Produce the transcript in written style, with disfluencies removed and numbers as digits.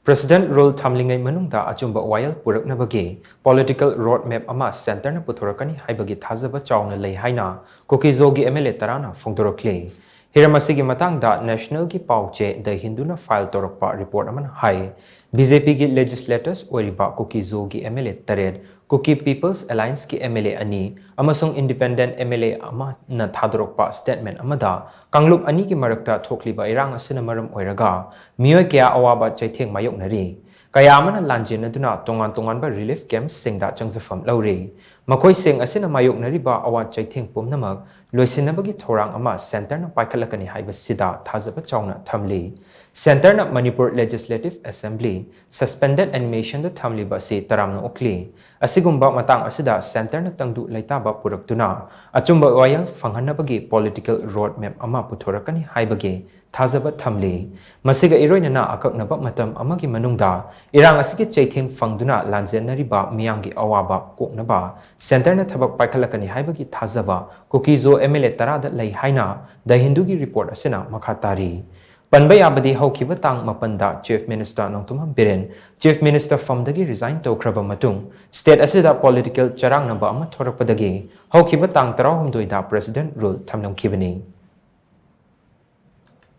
President role Thamlingeida manungda Achumba Wayel Puraknabagi political roadmap ama center na Puthorakkni haibagi thajaba chaona lei Haina Kuki Zo gi MLA tarana phongdorakli Hiramasigi matangda national ki pauche the Hindu na file torokpa report aman hai BJP ki legislators oriba Kuki Zo gi MLA tared Kuki People's Alliance ki MLA ani amasung independent MLA ama na thadorokpa statement amada Kanglup ani ki marakta thokliba irang asina maram oiraga miyoi kya awaba chaitheng mayoknari kaya amana lanjin aduna tongan ba relief camps singda changzafam lauri makoi sing asina mayoknari ba awa chaitheng pumnamak loisinabagi thorang ama center na paikhalakani haiba sida thajaba chaona thamli center na Manipur Legislative Assembly suspended animation da thamli ba si taramna okli asigumba matang asida center na tangdu laitaba puraktuna Achumba Wayel phanghanabagi political roadmap ama Puthorakkni haibagi thajaba thamli masiga iroinana akaknaba matam amagi manungda irang asigi chaitheng phangduna lanjenari ba miyangi awaba koknaba center na thabak paikhalakani haibagi thajaba Kuki Zo MLA tarada lei Haina the Hindu gi report asina makhatari Panbay abadi haukiba tang mapanda Chief Minister Nongtumha Biren Chief Minister Famdagi resign tokraba matung state asida political charang naba ama thorakpadagi haukiba tang tarahumdoida President rule thamlingei